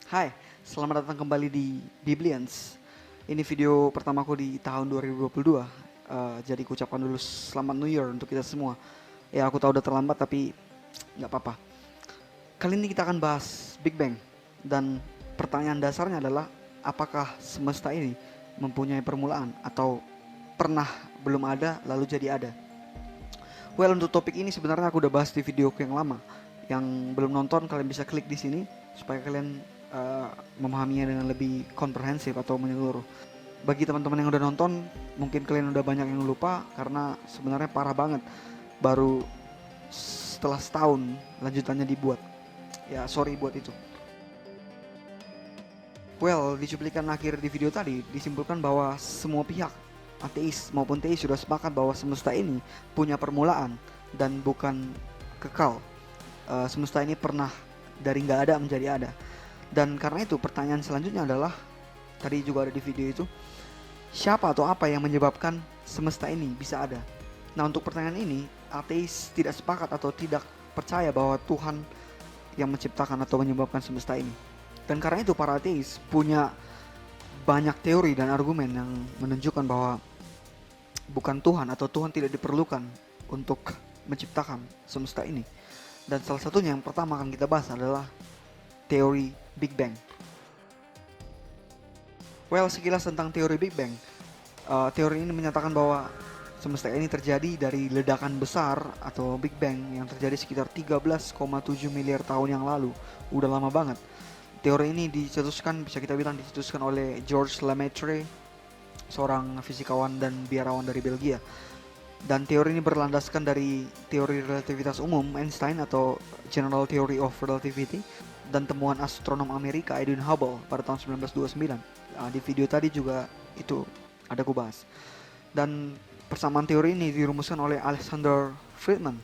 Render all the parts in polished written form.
Hai, selamat datang kembali di Biblians. Ini video pertamaku di tahun 2022. Jadi ku ucapkan dulu selamat New Year untuk kita semua. Ya aku tahu udah terlambat tapi nggak apa-apa. Kali ini kita akan bahas Big Bang. Dan pertanyaan dasarnya adalah apakah semesta ini mempunyai permulaan atau pernah belum ada lalu jadi ada. Well, untuk topik ini sebenarnya aku udah bahas di videoku yang lama. Yang belum nonton kalian bisa klik di sini supaya kalian memahaminya dengan lebih komprehensif atau menyeluruh. Bagi teman-teman yang udah nonton, mungkin kalian udah banyak yang lupa karena sebenarnya parah banget. Baru setelah setahun lanjutannya dibuat. Ya sorry buat itu. Well, di cuplikan akhir di video tadi disimpulkan bahwa semua pihak, ateis maupun teis, sudah sepakat bahwa semesta ini punya permulaan dan bukan kekal. Semesta ini pernah dari nggak ada menjadi ada. Dan karena itu pertanyaan selanjutnya adalah, tadi juga ada di video itu, siapa atau apa yang menyebabkan semesta ini bisa ada? Nah, untuk pertanyaan ini, ateis tidak sepakat atau tidak percaya bahwa Tuhan yang menciptakan atau menyebabkan semesta ini. Dan karena itu para ateis punya banyak teori dan argumen yang menunjukkan bahwa bukan Tuhan atau Tuhan tidak diperlukan untuk menciptakan semesta ini. Dan salah satunya yang pertama akan kita bahas adalah teori Big Bang. Well, sekilas tentang teori Big Bang. Teori ini menyatakan bahwa semesta ini terjadi dari ledakan besar atau Big Bang yang terjadi sekitar 13,7 miliar tahun yang lalu. Udah lama banget. Teori ini dicetuskan, bisa kita bilang dicetuskan oleh Georges Lemaitre, seorang fisikawan dan biarawan dari Belgia. Dan teori ini berlandaskan dari teori relativitas umum Einstein atau General Theory of Relativity dan temuan astronom Amerika Edwin Hubble pada tahun 1929. Di video tadi juga itu ada ku bahas. Dan persamaan teori ini dirumuskan oleh Alexander Friedman.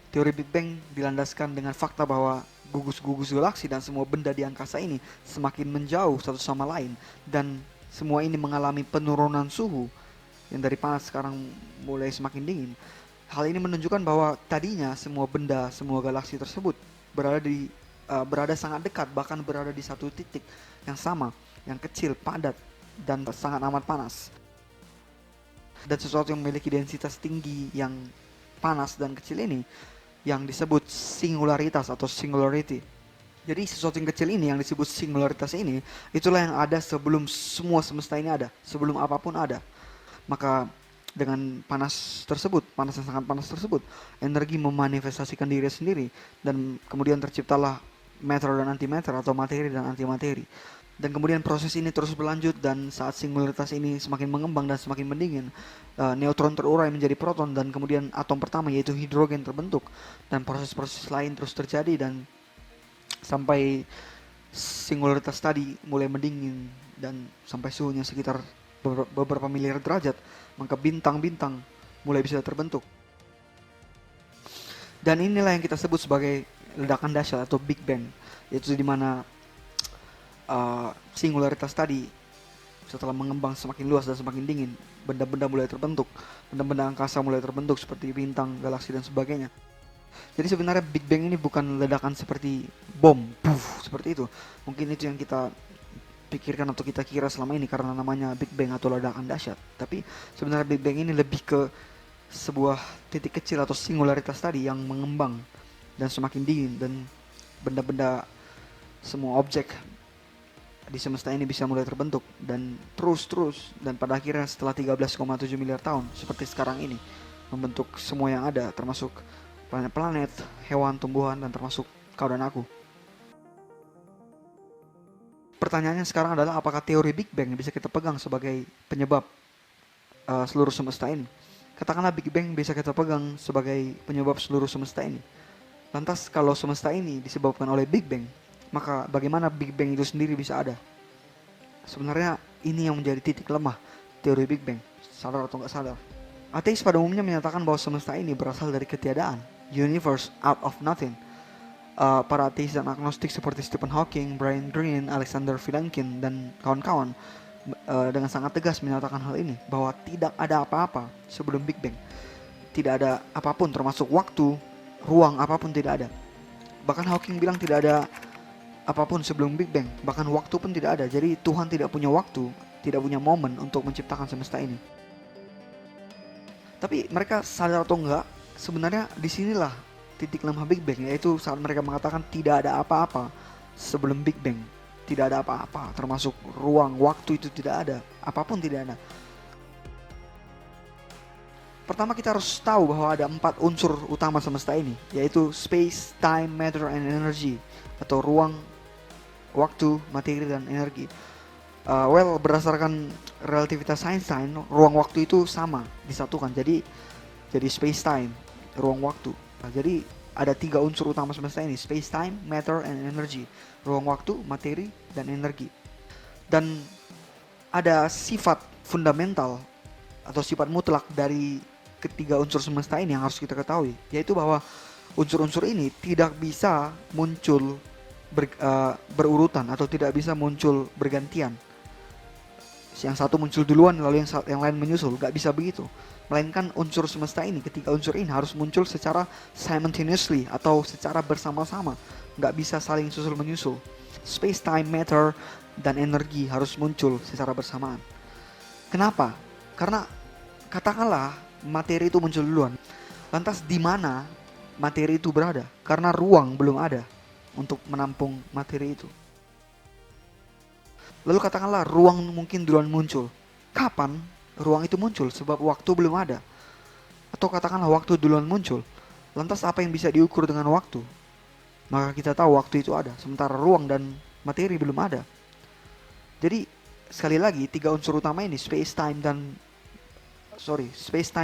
Teori Big Bang dilandaskan dengan fakta bahwa gugus-gugus galaksi dan semua benda di angkasa ini semakin menjauh satu sama lain, dan semua ini mengalami penurunan suhu yang dari panas sekarang mulai semakin dingin. Hal ini menunjukkan bahwa tadinya semua benda, semua galaksi tersebut berada sangat dekat, bahkan berada di satu titik yang sama, yang kecil, padat, dan sangat amat panas. Dan sesuatu yang memiliki densitas tinggi yang panas dan kecil ini yang disebut singularitas atau singularity. Jadi sesuatu yang kecil ini yang disebut singularitas ini, itulah yang ada sebelum semua semesta ini ada, sebelum apapun ada. Maka dengan panas tersebut, panas yang sangat panas tersebut, energi memanifestasikan diri sendiri, dan kemudian terciptalah matter dan antimatter atau materi dan antimateri. Dan kemudian proses ini terus berlanjut, dan saat singularitas ini semakin mengembang dan semakin mendingin, neutron terurai menjadi proton, dan kemudian atom pertama yaitu hidrogen terbentuk, dan proses-proses lain terus terjadi, dan sampai singularitas tadi mulai mendingin dan sampai suhunya sekitar beberapa miliar derajat, maka bintang-bintang mulai bisa terbentuk. Dan inilah yang kita sebut sebagai ledakan dahsyat atau Big Bang, yaitu di mana singularitas tadi setelah mengembang semakin luas dan semakin dingin, benda-benda mulai terbentuk, benda-benda angkasa mulai terbentuk seperti bintang, galaksi dan sebagainya. Jadi sebenarnya Big Bang ini bukan ledakan seperti bom, puff, seperti itu. Mungkin itu yang kita pikirkan atau kita kira selama ini karena namanya Big Bang atau ledakan dahsyat. Tapi sebenarnya Big Bang ini lebih ke sebuah titik kecil atau singularitas tadi yang mengembang dan semakin dingin, dan benda-benda, semua objek di semesta ini bisa mulai terbentuk dan terus dan pada akhirnya setelah 13,7 miliar tahun seperti sekarang ini membentuk semua yang ada, termasuk planet-planet, hewan, tumbuhan, dan termasuk kau dan aku. Pertanyaannya sekarang adalah apakah teori Big Bang bisa kita pegang sebagai penyebab seluruh semesta ini? Katakanlah Big Bang bisa kita pegang sebagai penyebab seluruh semesta ini. Lantas kalau semesta ini disebabkan oleh Big Bang, maka bagaimana Big Bang itu sendiri bisa ada? Sebenarnya ini yang menjadi titik lemah teori Big Bang, sadar atau nggak sadar. Ateis pada umumnya menyatakan bahwa semesta ini berasal dari ketiadaan, universe out of nothing. Para ateis dan agnostik seperti Stephen Hawking, Brian Greene, Alexander Vilenkin, dan kawan-kawan dengan sangat tegas menyatakan hal ini, bahwa tidak ada apa-apa sebelum Big Bang. Tidak ada apapun termasuk waktu, ruang, apapun tidak ada. Bahkan Hawking bilang tidak ada apapun sebelum Big Bang, bahkan waktu pun tidak ada. Jadi Tuhan tidak punya waktu, tidak punya momen untuk menciptakan semesta ini. Tapi mereka sadar atau enggak, sebenarnya disinilah titik lemah Big Bang, yaitu saat mereka mengatakan tidak ada apa-apa sebelum Big Bang. Tidak ada apa-apa, termasuk ruang, waktu itu tidak ada, apapun tidak ada. Pertama kita harus tahu bahwa ada 4 unsur utama semesta ini, yaitu space, time, matter, and energy, atau ruang, waktu, materi, dan energi. Berdasarkan relativitas Einstein, ruang waktu itu sama, disatukan, jadi space time, ruang waktu. Jadi ada 3 unsur utama semesta ini, space time, matter, and energy, ruang waktu, materi, dan energi. Dan ada sifat fundamental atau sifat mutlak dari ketiga unsur semesta ini yang harus kita ketahui, yaitu bahwa unsur-unsur ini tidak bisa muncul berurutan atau tidak bisa muncul bergantian. Yang satu muncul duluan lalu yang lain menyusul, gak bisa begitu. Melainkan unsur semesta ini, ketiga unsur ini harus muncul secara simultaneously atau secara bersama-sama, gak bisa saling susul menyusul. Space, time, matter, dan energi harus muncul secara bersamaan. Kenapa? Karena katakanlah materi itu muncul duluan, lantas di mana materi itu berada? Karena ruang belum ada untuk menampung materi itu. Lalu katakanlah ruang mungkin duluan muncul. Kapan ruang itu muncul? Sebab waktu belum ada. Atau katakanlah waktu duluan muncul. Lantas apa yang bisa diukur dengan waktu? Maka kita tahu waktu itu ada, sementara ruang dan materi belum ada. Jadi sekali lagi 3 unsur utama ini, space, time,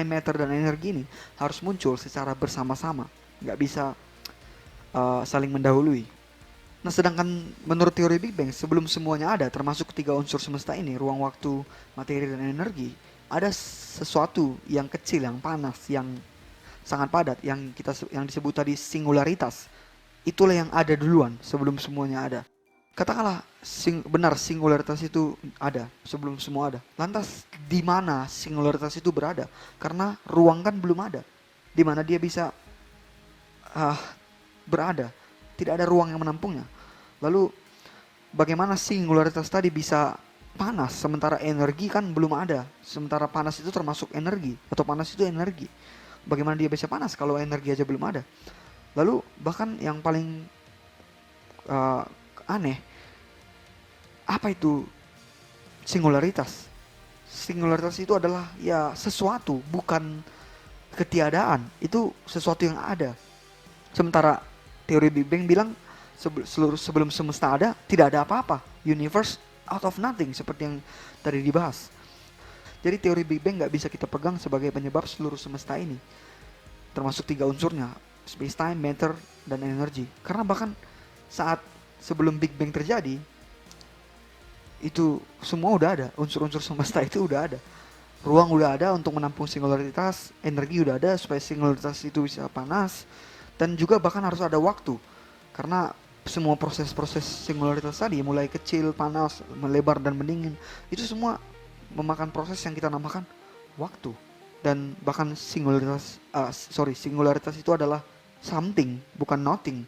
matter, dan energi ini harus muncul secara bersama-sama, nggak bisa saling mendahului. Nah, sedangkan menurut teori Big Bang, sebelum semuanya ada, termasuk 3 unsur semesta ini, ruang, waktu, materi, dan energi, ada sesuatu yang kecil, yang panas, yang sangat padat, yang disebut tadi singularitas. Itulah yang ada duluan sebelum semuanya ada. Katakanlah benar singularitas itu ada sebelum semua ada. Lantas di mana singularitas itu berada? Karena ruang kan belum ada. Di mana dia bisa berada? Tidak ada ruang yang menampungnya. Lalu bagaimana singularitas tadi bisa panas sementara energi kan belum ada? Sementara panas itu termasuk energi, atau panas itu energi. Bagaimana dia bisa panas kalau energi aja belum ada? Lalu bahkan yang paling aneh, apa itu singularitas? Singularitas itu adalah ya sesuatu, bukan ketiadaan. Itu sesuatu yang ada. Sementara teori Big Bang bilang sebelum semesta ada, tidak ada apa-apa. Universe out of nothing, seperti yang tadi dibahas. Jadi teori Big Bang gak bisa kita pegang sebagai penyebab seluruh semesta ini, termasuk 3 unsurnya, space, time, matter, dan energi. Karena bahkan saat sebelum Big Bang terjadi, itu semua udah ada, unsur-unsur semesta itu udah ada. Ruang udah ada untuk menampung singularitas, energi udah ada supaya singularitas itu bisa panas, dan juga bahkan harus ada waktu. Karena semua proses-proses singularitas tadi, mulai kecil, panas, melebar, dan mendingin, itu semua memakan proses yang kita namakan waktu. Dan bahkan singularitas itu adalah something, bukan nothing.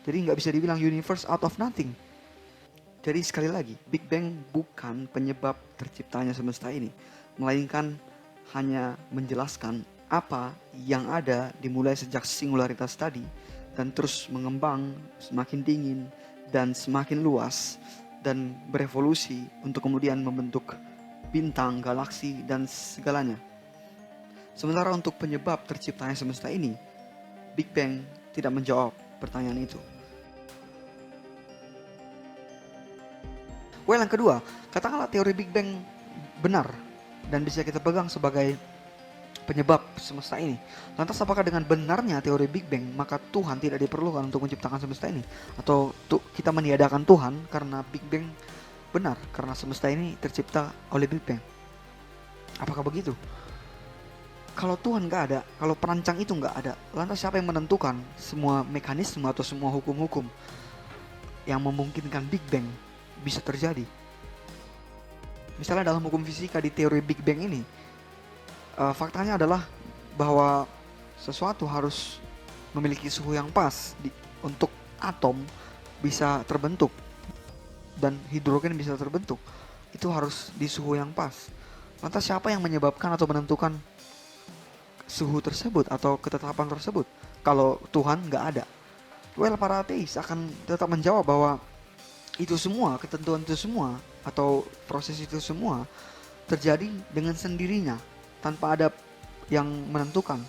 Jadi nggak bisa dibilang universe out of nothing. Jadi sekali lagi, Big Bang bukan penyebab terciptanya semesta ini, melainkan hanya menjelaskan apa yang ada dimulai sejak singularitas tadi dan terus mengembang semakin dingin dan semakin luas dan berevolusi untuk kemudian membentuk bintang, galaksi, dan segalanya. Sementara untuk penyebab terciptanya semesta ini, Big Bang tidak menjawab pertanyaan itu. Yang kedua, katakanlah teori Big Bang benar dan bisa kita pegang sebagai penyebab semesta ini. Lantas apakah dengan benarnya teori Big Bang, maka Tuhan tidak diperlukan untuk menciptakan semesta ini? Atau kita meniadakan Tuhan karena Big Bang benar, karena semesta ini tercipta oleh Big Bang? Apakah begitu? Kalau Tuhan gak ada, kalau perancang itu gak ada, lantas siapa yang menentukan semua mekanisme atau semua hukum-hukum yang memungkinkan Big Bang bisa terjadi? Misalnya dalam hukum fisika di teori Big Bang ini, faktanya adalah bahwa sesuatu harus memiliki suhu yang pas untuk atom bisa terbentuk dan hidrogen bisa terbentuk, itu harus di suhu yang pas. Lantas siapa yang menyebabkan atau menentukan suhu tersebut atau ketetapan tersebut kalau Tuhan nggak ada? Well, para ateis akan tetap menjawab bahwa itu semua, ketentuan itu semua atau proses itu semua terjadi dengan sendirinya tanpa ada yang menentukan,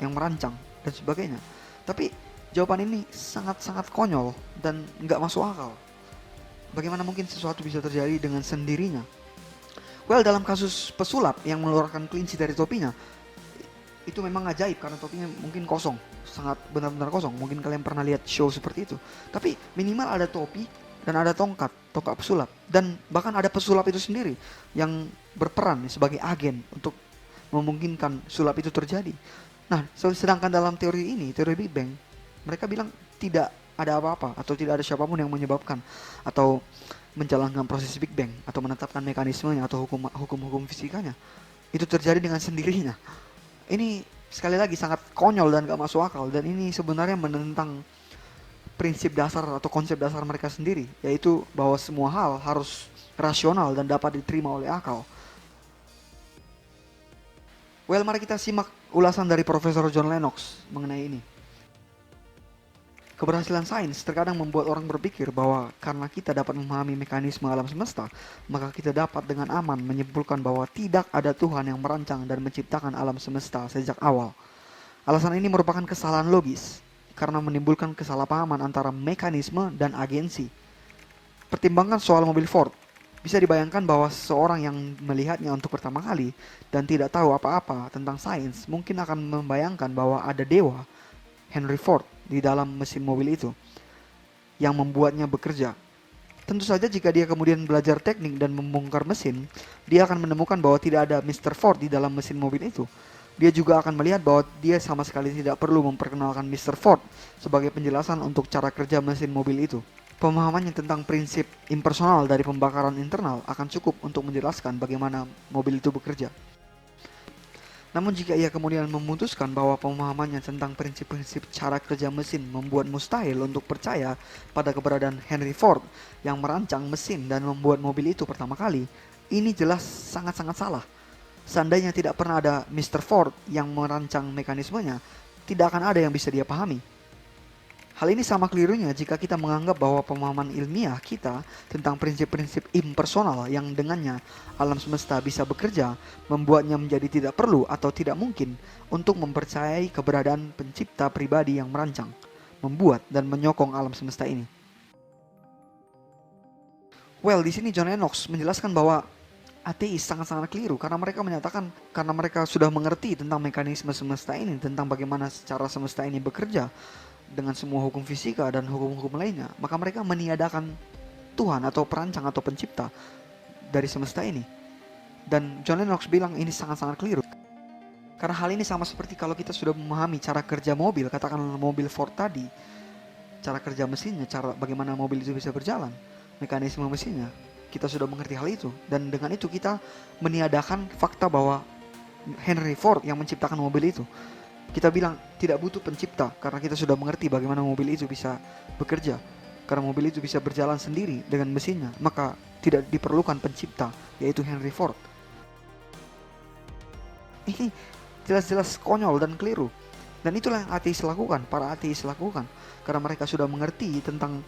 yang merancang dan sebagainya. Tapi jawaban ini sangat-sangat konyol dan nggak masuk akal. Bagaimana mungkin sesuatu bisa terjadi dengan sendirinya? Well, dalam kasus pesulap yang mengeluarkan kelinci dari topinya, itu memang ajaib karena topinya mungkin kosong, sangat benar-benar kosong. Mungkin kalian pernah lihat show seperti itu. Tapi minimal ada topi dan ada tongkat pesulap. Dan bahkan ada pesulap itu sendiri yang berperan sebagai agen untuk memungkinkan sulap itu terjadi. Nah, sedangkan dalam teori ini, teori Big Bang, mereka bilang tidak ada apa-apa atau tidak ada siapapun yang menyebabkan atau menjalankan proses Big Bang atau menetapkan mekanismenya atau hukum-hukum fisikanya. Itu terjadi dengan sendirinya. Ini sekali lagi sangat konyol dan gak masuk akal, dan ini sebenarnya menentang prinsip dasar atau konsep dasar mereka sendiri, yaitu bahwa semua hal harus rasional dan dapat diterima oleh akal. Well, mari kita simak ulasan dari Profesor John Lennox mengenai ini. Keberhasilan sains terkadang membuat orang berpikir bahwa karena kita dapat memahami mekanisme alam semesta, maka kita dapat dengan aman menyimpulkan bahwa tidak ada Tuhan yang merancang dan menciptakan alam semesta sejak awal. Alasan ini merupakan kesalahan logis, karena menimbulkan kesalahpahaman antara mekanisme dan agensi. Pertimbangkan soal mobil Ford. Bisa dibayangkan bahwa seorang yang melihatnya untuk pertama kali dan tidak tahu apa-apa tentang sains mungkin akan membayangkan bahwa ada dewa, Henry Ford, di dalam mesin mobil itu yang membuatnya bekerja. Tentu saja jika dia kemudian belajar teknik dan membongkar mesin, dia akan menemukan bahwa tidak ada Mr. Ford di dalam mesin mobil itu. Dia juga akan melihat bahwa dia sama sekali tidak perlu memperkenalkan Mr. Ford sebagai penjelasan untuk cara kerja mesin mobil itu. Pemahamannya tentang prinsip impersonal dari pembakaran internal akan cukup untuk menjelaskan bagaimana mobil itu bekerja. Namun jika ia kemudian memutuskan bahwa pemahamannya tentang prinsip-prinsip cara kerja mesin membuat mustahil untuk percaya pada keberadaan Henry Ford yang merancang mesin dan membuat mobil itu pertama kali, ini jelas sangat-sangat salah. Seandainya tidak pernah ada Mr. Ford yang merancang mekanismenya, tidak akan ada yang bisa dia pahami. Hal ini sama kelirunya jika kita menganggap bahwa pemahaman ilmiah kita tentang prinsip-prinsip impersonal yang dengannya alam semesta bisa bekerja membuatnya menjadi tidak perlu atau tidak mungkin untuk mempercayai keberadaan pencipta pribadi yang merancang, membuat dan menyokong alam semesta ini. Well, di sini John Lennox menjelaskan bahwa ateis sangat-sangat keliru karena mereka menyatakan karena mereka sudah mengerti tentang mekanisme semesta ini, tentang bagaimana secara semesta ini bekerja dengan semua hukum fisika dan hukum-hukum lainnya, maka mereka meniadakan Tuhan atau perancang atau pencipta dari semesta ini. Dan John Lennox bilang ini sangat-sangat keliru. Karena hal ini sama seperti kalau kita sudah memahami cara kerja mobil, katakanlah mobil Ford tadi, cara kerja mesinnya, cara bagaimana mobil itu bisa berjalan, mekanisme mesinnya, kita sudah mengerti hal itu. Dan dengan itu kita meniadakan fakta bahwa Henry Ford yang menciptakan mobil itu. Kita bilang tidak butuh pencipta karena kita sudah mengerti bagaimana mobil itu bisa bekerja. Karena mobil itu bisa berjalan sendiri dengan mesinnya, maka tidak diperlukan pencipta, yaitu Henry Ford. Ini jelas-jelas konyol dan keliru. Dan itulah yang ateis lakukan, para ateis lakukan. Karena mereka sudah mengerti tentang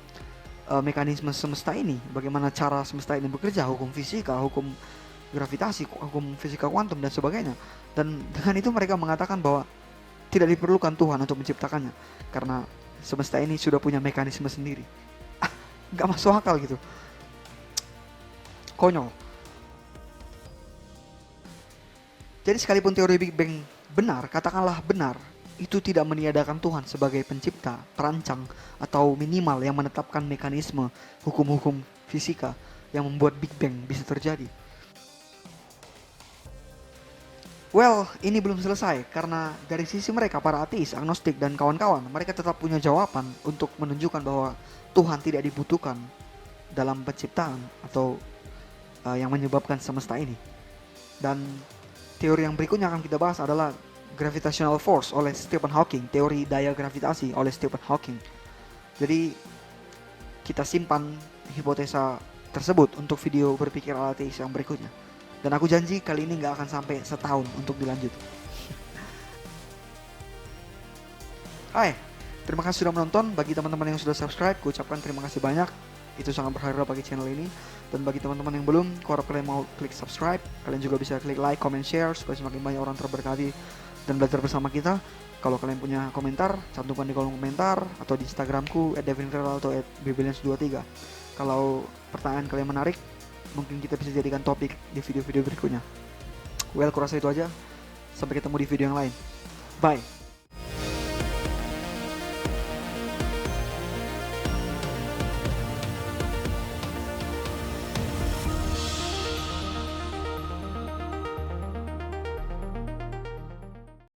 mekanisme semesta ini, bagaimana cara semesta ini bekerja, hukum fisika, hukum gravitasi, hukum fisika kuantum dan sebagainya. Dan dengan itu mereka mengatakan bahwa tidak diperlukan Tuhan untuk menciptakannya karena semesta ini sudah punya mekanisme sendiri. Gak masuk akal gitu. Konyol. Jadi sekalipun teori Big Bang benar, katakanlah benar, itu tidak meniadakan Tuhan sebagai pencipta, perancang, atau minimal yang menetapkan mekanisme hukum-hukum fisika yang membuat Big Bang bisa terjadi. Well, ini belum selesai karena dari sisi mereka para ateis, agnostik dan kawan-kawan, mereka tetap punya jawaban untuk menunjukkan bahwa Tuhan tidak dibutuhkan dalam penciptaan atau yang menyebabkan semesta ini. Dan teori yang berikutnya akan kita bahas adalah gravitational force oleh Stephen Hawking, teori daya gravitasi oleh Stephen Hawking. Jadi kita simpan hipotesa tersebut untuk video berpikir ala ateis yang berikutnya. Dan aku janji kali ini nggak akan sampai setahun untuk dilanjut. Hai, terima kasih sudah menonton. Bagi teman-teman yang sudah subscribe, ku ucapkan terima kasih banyak. Itu sangat berharga bagi channel ini. Dan bagi teman-teman yang belum, kalau kalian mau klik subscribe, kalian juga bisa klik like, comment, share supaya semakin banyak orang terberkati dan belajar bersama kita. Kalau kalian punya komentar, cantumkan di kolom komentar atau di Instagramku @devinviral atau @bbelians23. Kalau pertanyaan kalian menarik, mungkin kita bisa jadikan topik di video-video berikutnya. Well, kurasa itu aja. Sampai ketemu di video yang lain. Bye.